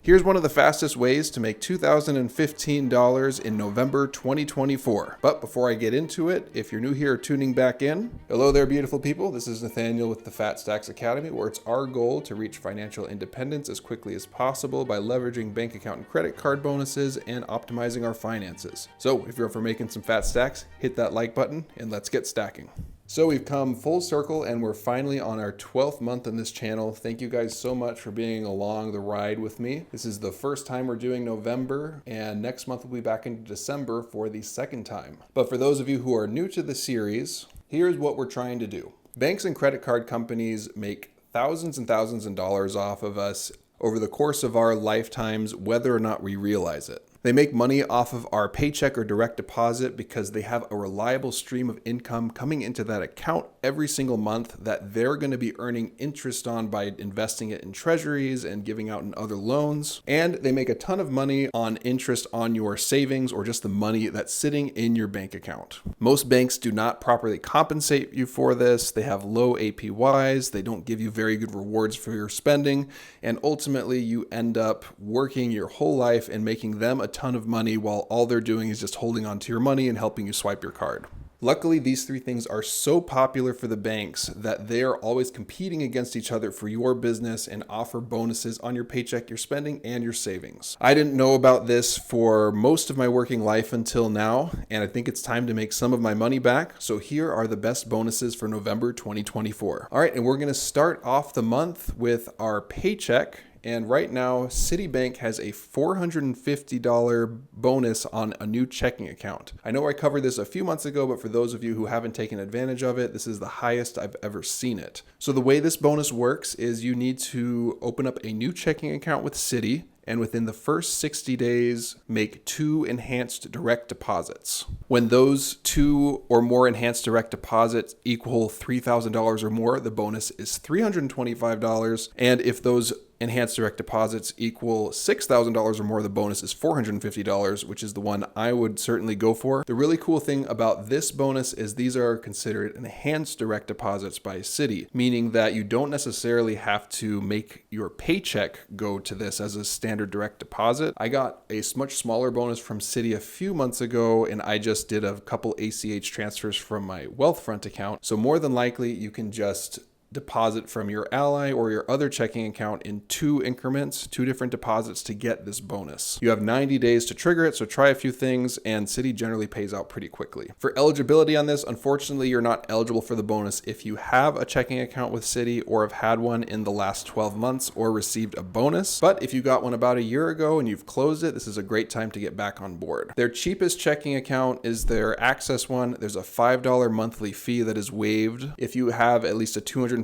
Here's one of the fastest ways to make $2,015 in November 2024. But before I get into it, if you're new here or tuning back in, hello there, beautiful people. This is Nathaniel with the Fat Stacks Academy, where it's our goal to reach financial independence as quickly as possible by leveraging bank account and credit card bonuses and optimizing our finances. So if you're up for making some fat stacks, hit that like button and let's get stacking. So we've come full circle and we're finally on our 12th month on this channel. Thank you guys so much for being along the ride with me. This is the first time we're doing November, and next month we'll be back into December for the second time. But for those of you who are new to the series, here's what we're trying to do. Banks and credit card companies make thousands and thousands of dollars off of us over the course of our lifetimes, whether or not we realize it. They make money off of our paycheck or direct deposit because they have a reliable stream of income coming into that account every single month that they're going to be earning interest on by investing it in treasuries and giving out in other loans. And they make a ton of money on interest on your savings or just the money that's sitting in your bank account. Most banks do not properly compensate you for this. They have low APYs. They don't give you very good rewards for your spending. And ultimately, you end up working your whole life and making them a ton of money while all they're doing is just holding on to your money and helping you swipe your card. Luckily, these three things are so popular for the banks that they are always competing against each other for your business and offer bonuses on your paycheck, your spending, and your savings. I didn't know about this for most of my working life until now, and I think it's time to make some of my money back. So here are the best bonuses for November 2024. All right, and we're going to start off the month with our paycheck. And right now, Citibank has a $450 bonus on a new checking account. I know I covered this a few months ago, but for those of you who haven't taken advantage of it, this is the highest I've ever seen it. So the way this bonus works is you need to open up a new checking account with Citi, and within the first 60 days, make 2 enhanced direct deposits. When those 2 or more enhanced direct deposits equal $3,000 or more, the bonus is $325. And if those enhanced direct deposits equal $6,000 or more, the bonus is $450, which is the one I would certainly go for. The really cool thing about this bonus is these are considered enhanced direct deposits by Citi, meaning that you don't necessarily have to make your paycheck go to this as a standard direct deposit. I got a much smaller bonus from Citi a few months ago, and I just did a couple ACH transfers from my Wealthfront account. So more than likely, you can just deposit from your Ally or your other checking account in 2 increments, 2 different deposits to get this bonus. You have 90 days to trigger it, so try a few things, and Citi generally pays out pretty quickly. For eligibility on this, unfortunately, you're not eligible for the bonus if you have a checking account with Citi or have had one in the last 12 months or received a bonus. But if you got one about a year ago and you've closed it, this is a great time to get back on board. Their cheapest checking account is their Access one. There's a $5 monthly fee that is waived if you have at least a $250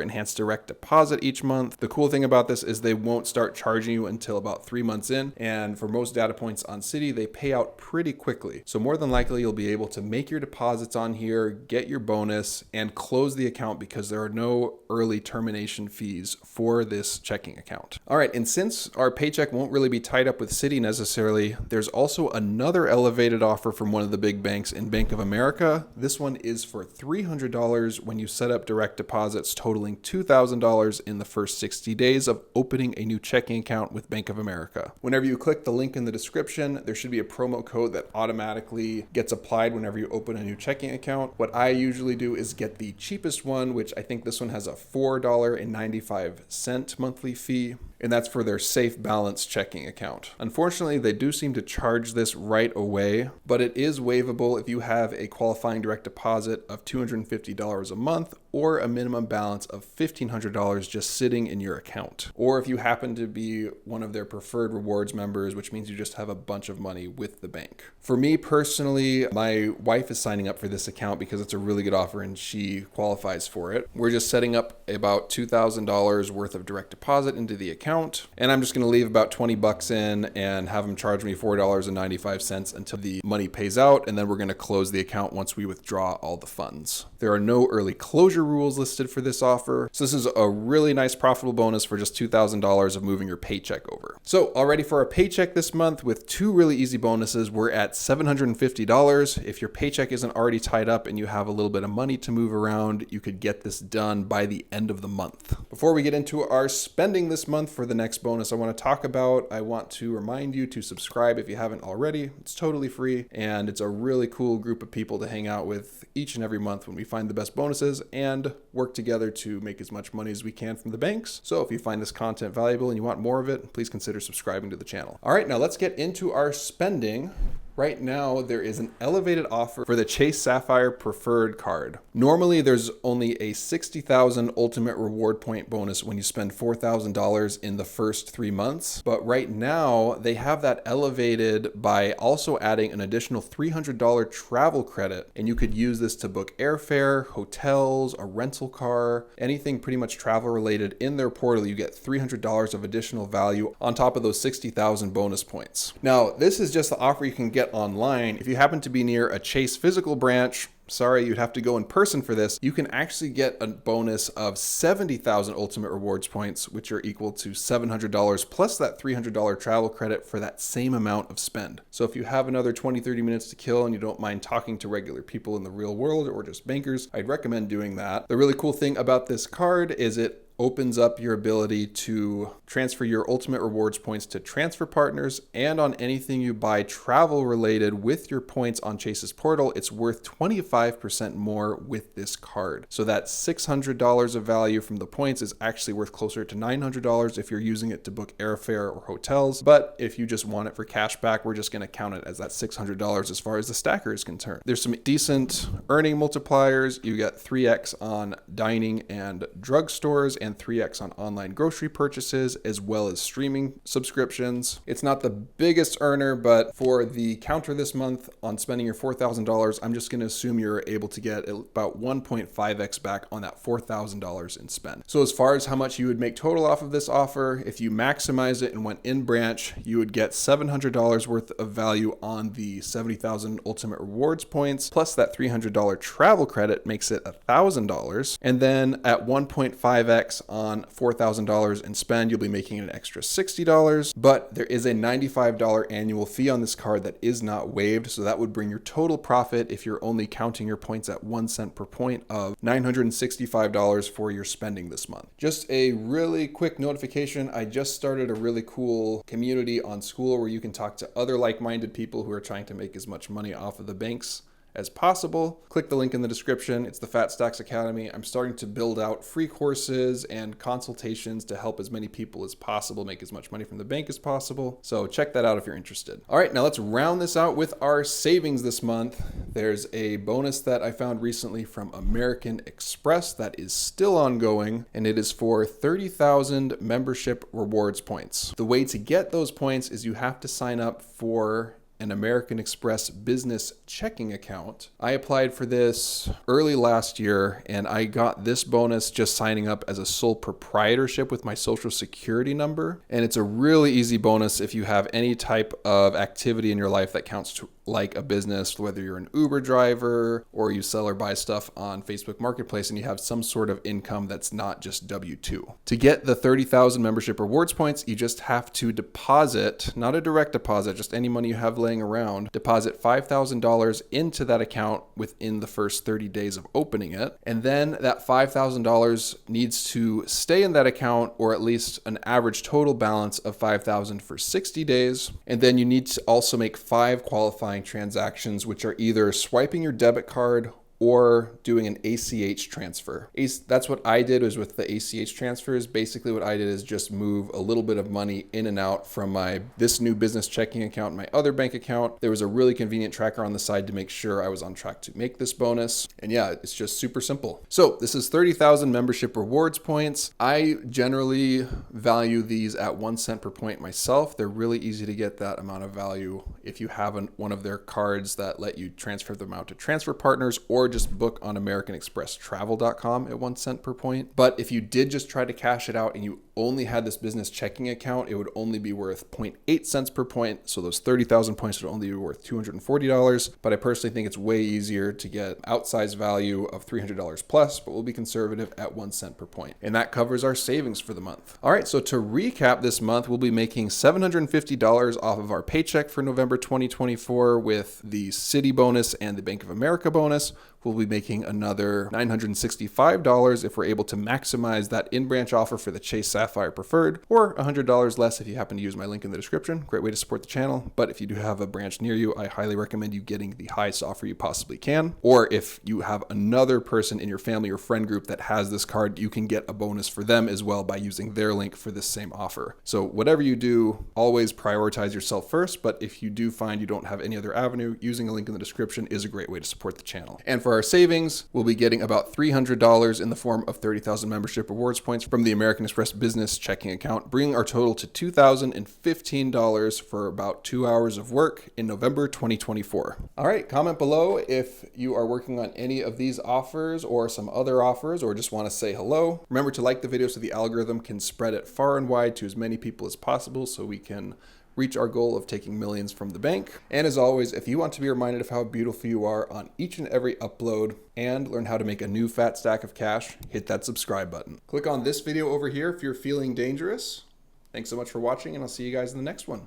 enhanced direct deposit each month. The cool thing about this is they won't start charging you until about 3 months in. And for most data points on Citi, they pay out pretty quickly. So more than likely, you'll be able to make your deposits on here, get your bonus, and close the account because there are no early termination fees for this checking account. All right, and since our paycheck won't really be tied up with Citi necessarily, there's also another elevated offer from one of the big banks in Bank of America. This one is for $300 when you set up direct deposits totaling $2,000 in the first 60 days of opening a new checking account with Bank of America. Whenever you click the link in the description, there should be a promo code that automatically gets applied whenever you open a new checking account. What I usually do is get the cheapest one, which I think this one has a $4.95 monthly fee. And that's for their Safe Balance checking account. Unfortunately, they do seem to charge this right away, but it is waivable if you have a qualifying direct deposit of $250 a month or a minimum balance of $1,500 just sitting in your account. Or if you happen to be one of their preferred rewards members, which means you just have a bunch of money with the bank. For me personally, my wife is signing up for this account because it's a really good offer and she qualifies for it. We're just setting up about $2,000 worth of direct deposit into the account, and I'm just going to leave about 20 bucks in and have them charge me $4.95 until the money pays out, and then we're going to close the account once we withdraw all the funds. There are no early closure rules listed for this offer, so this is a really nice profitable bonus for just $2,000 of moving your paycheck over. So already for our paycheck this month with 2 really easy bonuses, we're at $750. If your paycheck isn't already tied up and you have a little bit of money to move around, you could get this done by the end of the month. Before we get into our spending this month for the next bonus I want to talk about, I want to remind you to subscribe if you haven't already. It's totally free, and it's a really cool group of people to hang out with each and every month when we find the best bonuses and work together to make as much money as we can from the banks. So if you find this content valuable and you want more of it, please consider subscribing to the channel. All right, now let's get into our spending. Right now, there is an elevated offer for the Chase Sapphire Preferred Card. Normally, there's only a 60,000 ultimate reward point bonus when you spend $4,000 in the first 3 months. But right now, they have that elevated by also adding an additional $300 travel credit. And you could use this to book airfare, hotels, a rental car, anything pretty much travel related in their portal. You get $300 of additional value on top of those 60,000 bonus points. Now, this is just the offer you can get online. If you happen to be near a Chase physical branch, sorry, you'd have to go in person for this. You can actually get a bonus of 70,000 ultimate rewards points, which are equal to $700 plus that $300 travel credit for that same amount of spend. So if you have another 20-30 minutes to kill and you don't mind talking to regular people in the real world or just bankers, I'd recommend doing that. The really cool thing about this card is it opens up your ability to transfer your ultimate rewards points to transfer partners, and on anything you buy travel related with your points on Chase's portal, it's worth 25% more with this card. So that $600 of value from the points is actually worth closer to $900 if you're using it to book airfare or hotels. But if you just want it for cash back, we're just going to count it as that $600 as far as the stacker is concerned. There's some decent earning multipliers. You get 3x on dining and drugstores and 3x on online grocery purchases, as well as streaming subscriptions. It's not the biggest earner, but for the counter this month on spending your $4,000, I'm just going to assume you're able to get about 1.5x back on that $4,000 in spend. So as far as how much you would make total off of this offer, if you maximize it and went in branch, you would get $700 worth of value on the 70,000 ultimate rewards points, plus that $300 travel credit makes it $1,000. And then at 1.5x on $4,000 in spend, you'll be making an extra $60, but there is a $95 annual fee on this card that is not waived. So that would bring your total profit, if you're only counting your points at 1 cent per point, of $965 for your spending this month. Just a really quick notification. I just started a really cool community on School where you can talk to other like-minded people who are trying to make as much money off of the banks as possible. Click the link in the description. It's the Fat Stacks Academy. I'm starting to build out free courses and consultations to help as many people as possible make as much money from the bank as possible. So check that out if you're interested. All right, now let's round this out with our savings this month. There's a bonus that I found recently from American Express that is still ongoing, and it is for 30,000 membership rewards points. The way to get those points is you have to sign up for an American Express business checking account. I applied for this early last year, and I got this bonus just signing up as a sole proprietorship with my social security number. And it's a really easy bonus if you have any type of activity in your life that counts to like a business, whether you're an Uber driver or you sell or buy stuff on Facebook Marketplace and you have some sort of income that's not just W-2. To get the 30,000 membership rewards points, you just have to deposit, not a direct deposit, just any money you have laying around, deposit $5,000 into that account within the first 30 days of opening it. And then that $5,000 needs to stay in that account, or at least an average total balance of $5,000 for 60 days. And then you need to also make 5 qualifying transactions, which are either swiping your debit card or doing an ACH transfer. That's what I did, was with the ACH transfers. Basically what I did is just move a little bit of money in and out from this new business checking account, my other bank account. There was a really convenient tracker on the side to make sure I was on track to make this bonus. And yeah, it's just super simple. So this is 30,000 membership rewards points. I generally value these at 1 cent per point myself. They're really easy to get that amount of value if you have one of their cards that let you transfer them out to transfer partners, or just book on American Express Travle.com at 1 cent per point. But if you did just try to cash it out and you only had this business checking account, it would only be worth 0.8 cents per point. So those 30,000 points would only be worth $240. But I personally think it's way easier to get outsized value of $300 plus, but we'll be conservative at 1 cent per point. And that covers our savings for the month. All right, so to recap this month, we'll be making $750 off of our paycheck for November 2024 with the Citi bonus and the Bank of America bonus. we'll be making another $965 if we're able to maximize that in-branch offer for the Chase Sapphire Preferred, or $100 less if you happen to use my link in the description. Great way to support the channel. But if you do have a branch near you, I highly recommend you getting the highest offer you possibly can. Or if you have another person in your family or friend group that has this card, you can get a bonus for them as well by using their link for this same offer. So whatever you do, always prioritize yourself first. But if you do find you don't have any other avenue, using a link in the description is a great way to support the channel. And for our savings, we'll be getting about $300 in the form of 30,000 membership rewards points from the American Express business checking account, bringing our total to $2,015 for about 2 hours of work in November 2024. All right, comment below if you are working on any of these offers or some other offers, or just want to say hello. Remember to like the video so the algorithm can spread it far and wide to as many people as possible so we can reach our goal of taking millions from the bank. And as always, if you want to be reminded of how beautiful you are on each and every upload and learn how to make a new fat stack of cash, hit that subscribe button. Click on this video over here if you're feeling dangerous. Thanks so much for watching, and I'll see you guys in the next one.